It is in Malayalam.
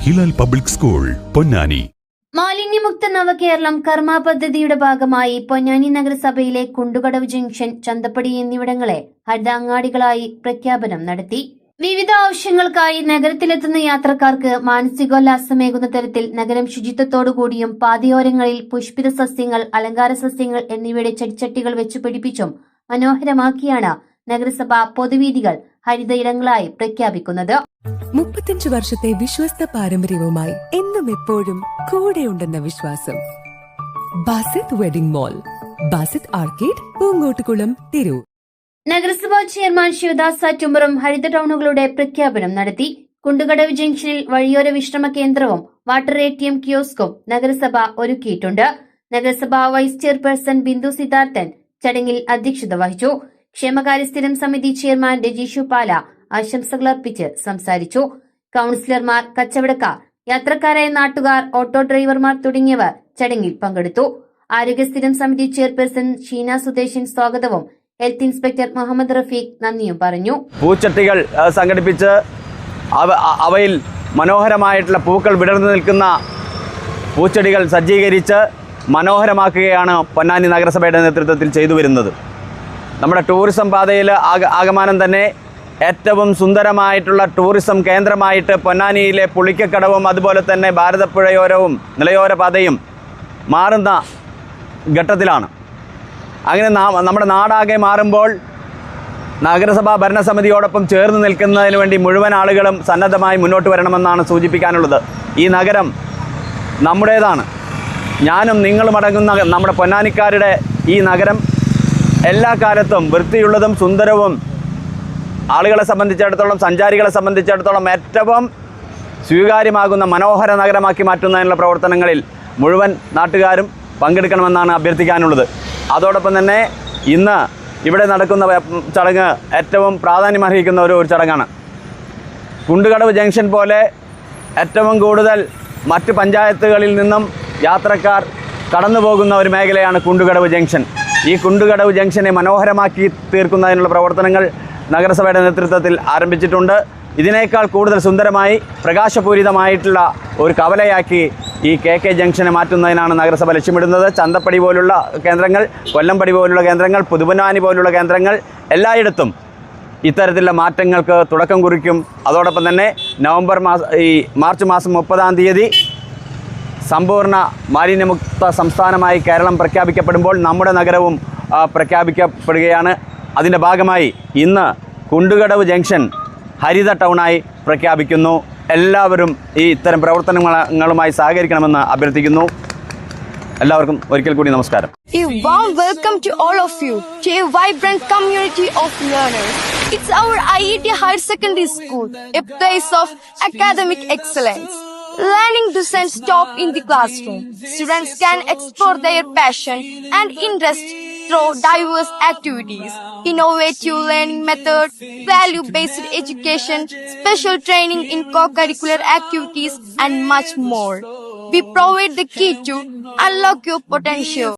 Hilal public school, Ponnani. മാലിന്യമുക്ത നവകേരളം കർമ്മ പദ്ധതിയുടെ ഭാഗമായി പൊന്നാനി നഗരസഭയിലെ കുണ്ടുകടവ് ജംഗ്ഷൻ, ചന്തപ്പടി എന്നിവിടങ്ങളെ ഹരിതാങ്ങാടികളായി പ്രഖ്യാപനം നടത്തി. വിവിധ ആവശ്യങ്ങൾക്കായി നഗരത്തിലെത്തുന്ന യാത്രക്കാർക്ക് മാനസികോല്ലാസമേകുന്ന തരത്തിൽ നഗരം ശുചിത്വത്തോടുകൂടിയും പാതയോരങ്ങളിൽ പുഷ്പിത സസ്യങ്ങൾ, അലങ്കാര സസ്യങ്ങൾ എന്നിവയുടെ ചെടിച്ചട്ടികൾ വെച്ചു പിടിപ്പിച്ചും മനോഹരമാക്കിയാണ് നഗരസഭ പൊതുവീഥികൾ ഹരിത ഇടങ്ങളായി പ്രഖ്യാപിക്കുന്നത്. 35 വർഷത്തെ വിശ്വസ്ത പാരമ്പര്യവുമായി എന്നും എപ്പോഴും കൂടെയുണ്ടെന്ന വിശ്വാസം. Basith wedding mall, Basith arcade, Poongottukulam, Tirur. നഗരസഭാ ചെയർമാൻ ശിവദാസ് സാറ്റുമ്പറും ഹരിത ടൗണുകളുടെ പ്രഖ്യാപനം നടത്തി. കുണ്ടുകടവ് ജംഗ്ഷനിൽ വഴിയോര വിശ്രമ കേന്ദ്രവും വാട്ടർ ATM കിയോസ്കും നഗരസഭ ഒരുക്കിയിട്ടുണ്ട്. നഗരസഭാ വൈസ് ചെയർപേഴ്സൺ ബിന്ദു സിദ്ധാർത്ഥൻ ചടങ്ങിൽ അധ്യക്ഷത വഹിച്ചു. ക്ഷേമകാര്യ സ്ഥിരം സമിതി ചെയർമാൻ രജീഷു പാല ആശംസകൾ അർപ്പിച്ച് സംസാരിച്ചു. കൌൺസിലർമാർ, കച്ചവടക്കാർ, യാത്രക്കാരായ നാട്ടുകാർ, ഓട്ടോ ഡ്രൈവർമാർ തുടങ്ങിയവർ ചടങ്ങിൽ പങ്കെടുത്തു. ആരോഗ്യ സ്ഥിരം സമിതി ചെയർപേഴ്സൺ ഷീന സുദേശൻ സ്വാഗതവും ഹെൽത്ത് ഇൻസ്പെക്ടർ മുഹമ്മദ് റഫീഖ് നന്ദിയും പറഞ്ഞു. പൂച്ചട്ടികൾ സംഘടിപ്പിച്ച് അവയിൽ മനോഹരമായിട്ടുള്ള പൂക്കൾ വിടർന്നു നിൽക്കുന്ന പൂച്ചെടികൾ സജ്ജീകരിച്ച് മനോഹരമാക്കുകയാണ് പൊന്നാനി നഗരസഭയുടെ നേതൃത്വത്തിൽ ചെയ്തു വരുന്നത്. നമ്മുടെ ടൂറിസം പാതയിൽ ആകമാനം തന്നെ ഏറ്റവും സുന്ദരമായിട്ടുള്ള ടൂറിസം കേന്ദ്രമായിട്ട് പൊന്നാനിയിലെ പുളിക്കക്കടവും അതുപോലെ തന്നെ ഭാരതപ്പുഴയോരവും നിലയോര പാതയും മാറുന്ന ഘട്ടത്തിലാണ്. അങ്ങനെ നമ്മുടെ നാടാകെ മാറുമ്പോൾ നഗരസഭാ ഭരണസമിതിയോടൊപ്പം ചേർന്ന് നിൽക്കുന്നതിന് വേണ്ടി മുഴുവൻ ആളുകളും സന്നദ്ധമായി മുന്നോട്ട് വരണമെന്നാണ് സൂചിപ്പിക്കാനുള്ളത്. ഈ നഗരം നമ്മുടേതാണ്. ഞാനും നിങ്ങളും അടങ്ങുന്ന നമ്മുടെ പൊന്നാനിക്കാരുടെ ഈ നഗരം എല്ലാ കാലത്തും വൃത്തിയുള്ളതും സുന്ദരവും, ആളുകളെ സംബന്ധിച്ചിടത്തോളം, സഞ്ചാരികളെ സംബന്ധിച്ചിടത്തോളം ഏറ്റവും സ്വീകാര്യമാകുന്ന മനോഹര നഗരമാക്കി മാറ്റുന്നതിനുള്ള പ്രവർത്തനങ്ങളിൽ മുഴുവൻ നാട്ടുകാരും പങ്കെടുക്കണമെന്നാണ് അഭ്യർത്ഥിക്കാനുള്ളത്. അതോടൊപ്പം തന്നെ ഇന്ന് ഇവിടെ നടക്കുന്ന ചടങ്ങ് ഏറ്റവും പ്രാധാന്യമർഹിക്കുന്ന ഒരു ചടങ്ങാണ്. കുണ്ടുകടവ് ജംഗ്ഷൻ പോലെ ഏറ്റവും കൂടുതൽ മറ്റ് പഞ്ചായത്തുകളിൽ നിന്നും യാത്രക്കാർ കടന്നു പോകുന്ന ഒരു മേഖലയാണ് കുണ്ടുകടവ് ജംഗ്ഷൻ. ഈ കുണ്ടുകടവ് ജംഗ്ഷനെ മനോഹരമാക്കി തീർക്കുന്നതിനുള്ള പ്രവർത്തനങ്ങൾ നഗരസഭയുടെ നേതൃത്വത്തിൽ ആരംഭിച്ചിട്ടുണ്ട്. ഇതിനേക്കാൾ കൂടുതൽ സുന്ദരമായി പ്രകാശപൂരിതമായിട്ടുള്ള ഒരു കവലയാക്കി ഈ KK ജംഗ്ഷനെ മാറ്റുന്നതിനാണ് നഗരസഭ ലക്ഷ്യമിടുന്നത്. ചന്തപ്പടി പോലുള്ള കേന്ദ്രങ്ങൾ, കൊല്ലംപടി പോലുള്ള കേന്ദ്രങ്ങൾ, പുതുപൊന്നാനി പോലുള്ള കേന്ദ്രങ്ങൾ എല്ലായിടത്തും ഇത്തരത്തിലുള്ള മാറ്റങ്ങൾക്ക് തുടക്കം കുറിക്കും. അതോടൊപ്പം തന്നെ മാർച്ച് മാസം 30-ാം തീയതി സമ്പൂർണ്ണ മാലിന്യമുക്ത സംസ്ഥാനമായി കേരളം പ്രഖ്യാപിക്കപ്പെടുമ്പോൾ നമ്മുടെ നഗരവും പ്രഖ്യാപിക്കപ്പെടുകയാണ്. അതിൻ്റെ ഭാഗമായി ഇന്ന് കുണ്ടുകടവ് ജംഗ്ഷൻ ഹരിത ടൗണായി പ്രഖ്യാപിക്കുന്നു. എല്ലാവരും ഈ ഇത്തരം പ്രവർത്തനങ്ങളുമായി സഹകരിക്കണമെന്ന് അഭ്യർത്ഥിക്കുന്നു. എല്ലാവർക്കും ഒരിക്കൽ കൂടി നമസ്കാരം. A warm welcome to all of you to a vibrant community of learners. It's our IET Higher Secondary School, a place of academic excellence. Learning doesn't stop in the classroom. Students can explore their passion and interest through diverse activities, innovative learning methods, value-based education, special training in co-curricular activities, and much more. We provide the key to unlock your potential.